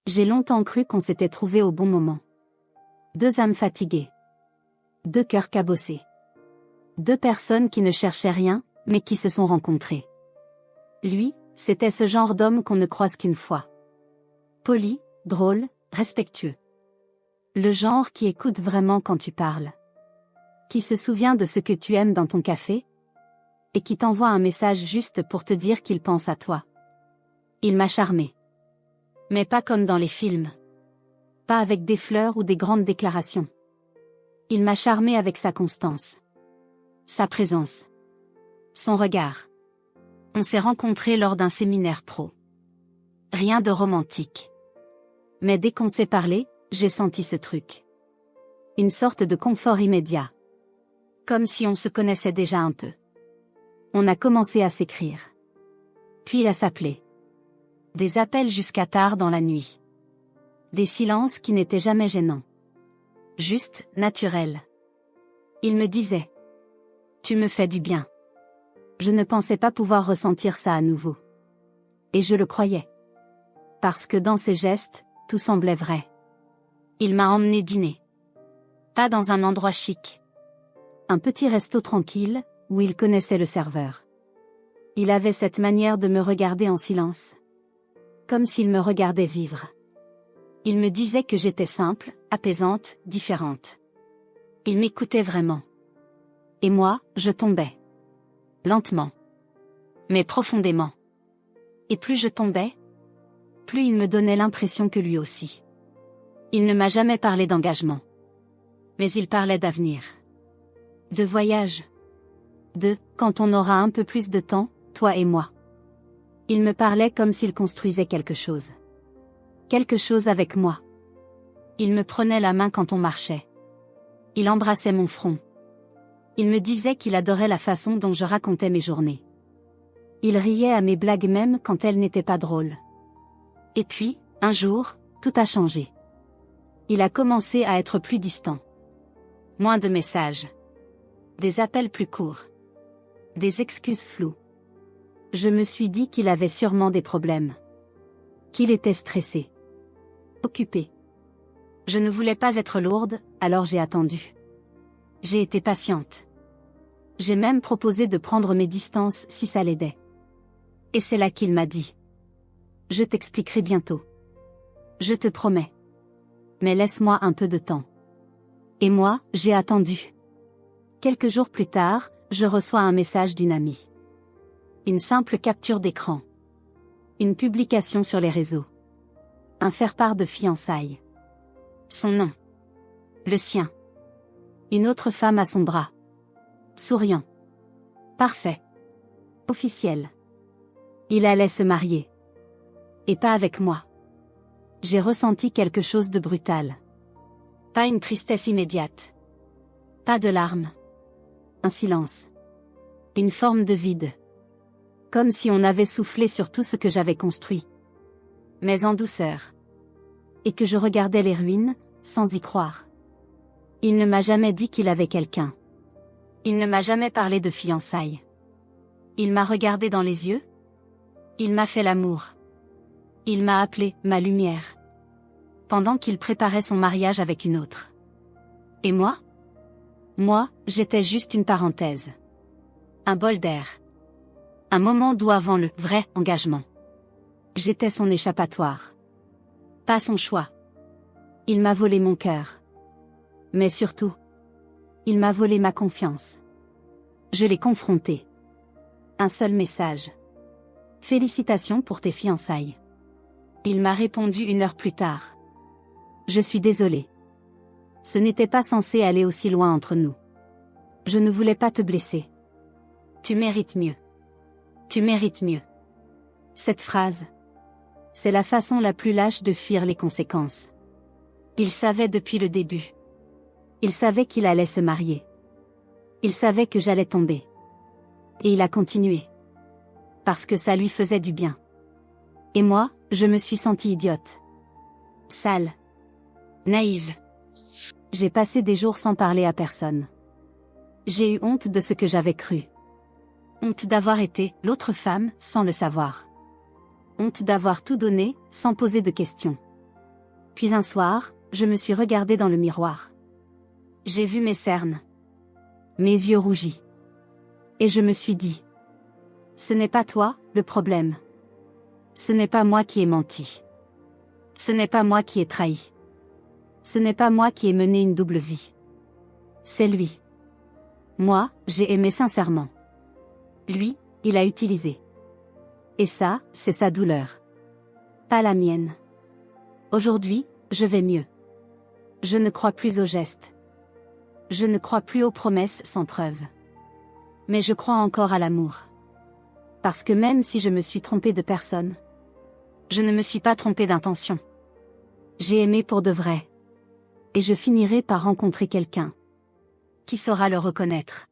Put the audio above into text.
J'ai longtemps cru qu'on s'était trouvé au bon moment. Deux âmes fatiguées. Deux cœurs cabossés. Deux personnes qui ne cherchaient rien, mais qui se sont rencontrées. Lui, c'était ce genre d'homme qu'on ne croise qu'une fois. Poli, drôle, respectueux. Le genre qui écoute vraiment quand tu parles. Qui se souvient de ce que tu aimes dans ton café. Et qui t'envoie un message juste pour te dire qu'il pense à toi. Il m'a charmé. Mais pas comme dans les films. Pas avec des fleurs ou des grandes déclarations. Il m'a charmé avec sa constance. Sa présence. Son regard. On s'est rencontrés lors d'un séminaire pro. Rien de romantique. Mais dès qu'on s'est parlé, j'ai senti ce truc. Une sorte de confort immédiat. Comme si on se connaissait déjà un peu. On a commencé à s'écrire. Puis à s'appeler. Des appels jusqu'à tard dans la nuit. Des silences qui n'étaient jamais gênants. Juste, naturels. Il me disait. Tu me fais du bien. Je ne pensais pas pouvoir ressentir ça à nouveau. Et je le croyais. Parce que dans ses gestes, tout semblait vrai. Il m'a emmené dîner. Pas dans un endroit chic. Un petit resto tranquille, où il connaissait le serveur. Il avait cette manière de me regarder en silence. Comme s'il me regardait vivre. Il me disait que j'étais simple, apaisante, différente. Il m'écoutait vraiment. Et moi, je tombais. Lentement. Mais profondément. Et plus je tombais, plus il me donnait l'impression que lui aussi. Il ne m'a jamais parlé d'engagement. Mais il parlait d'avenir. De voyage. De « quand on aura un peu plus de temps, toi et moi ». Il me parlait comme s'il construisait quelque chose. Quelque chose avec moi. Il me prenait la main quand on marchait. Il embrassait mon front. Il me disait qu'il adorait la façon dont je racontais mes journées. Il riait à mes blagues même quand elles n'étaient pas drôles. Et puis, un jour, tout a changé. Il a commencé à être plus distant. Moins de messages. Des appels plus courts. Des excuses floues. Je me suis dit qu'il avait sûrement des problèmes. Qu'il était stressé. Occupé. Je ne voulais pas être lourde, alors j'ai attendu. J'ai été patiente. J'ai même proposé de prendre mes distances si ça l'aidait. Et c'est là qu'il m'a dit. Je t'expliquerai bientôt. Je te promets. Mais laisse-moi un peu de temps. Et moi, j'ai attendu. Quelques jours plus tard, je reçois un message d'une amie. Une simple capture d'écran. Une publication sur les réseaux. Un faire-part de fiançailles. Son nom. Le sien. Une autre femme à son bras. Souriant. Parfait. Officiel. Il allait se marier. Et pas avec moi. J'ai ressenti quelque chose de brutal. Pas une tristesse immédiate. Pas de larmes. Un silence. Une forme de vide. Comme si on avait soufflé sur tout ce que j'avais construit. Mais en douceur. Et que je regardais les ruines, sans y croire. Il ne m'a jamais dit qu'il avait quelqu'un. Il ne m'a jamais parlé de fiançailles. Il m'a regardé dans les yeux. Il m'a fait l'amour. Il m'a appelé « ma lumière ». Pendant qu'il préparait son mariage avec une autre. Et moi ? Moi, j'étais juste une parenthèse. Un bol d'air. Un moment doux avant le vrai engagement. J'étais son échappatoire. Pas son choix. Il m'a volé mon cœur. Mais surtout, il m'a volé ma confiance. Je l'ai confronté. Un seul message. Félicitations pour tes fiançailles. Il m'a répondu 1 heure plus tard. Je suis désolé. Ce n'était pas censé aller aussi loin entre nous. Je ne voulais pas te blesser. Tu mérites mieux. Tu mérites mieux. Cette phrase. C'est la façon la plus lâche de fuir les conséquences. Il savait depuis le début. Il savait qu'il allait se marier. Il savait que j'allais tomber. Et il a continué. Parce que ça lui faisait du bien. Et moi, je me suis sentie idiote. Sale. Naïve. J'ai passé des jours sans parler à personne. J'ai eu honte de ce que j'avais cru. Honte d'avoir été l'autre femme sans le savoir. Honte d'avoir tout donné sans poser de questions. Puis un soir, je me suis regardée dans le miroir. J'ai vu mes cernes. Mes yeux rougis. Et je me suis dit. Ce n'est pas toi, le problème. Ce n'est pas moi qui ai menti. Ce n'est pas moi qui ai trahi. Ce n'est pas moi qui ai mené une double vie. C'est lui. Moi, j'ai aimé sincèrement. Lui, il a utilisé. Et ça, c'est sa douleur. Pas la mienne. Aujourd'hui, je vais mieux. Je ne crois plus aux gestes. Je ne crois plus aux promesses sans preuve. Mais je crois encore à l'amour. Parce que même si je me suis trompée de personne, je ne me suis pas trompée d'intention. J'ai aimé pour de vrai. Et je finirai par rencontrer quelqu'un qui saura le reconnaître.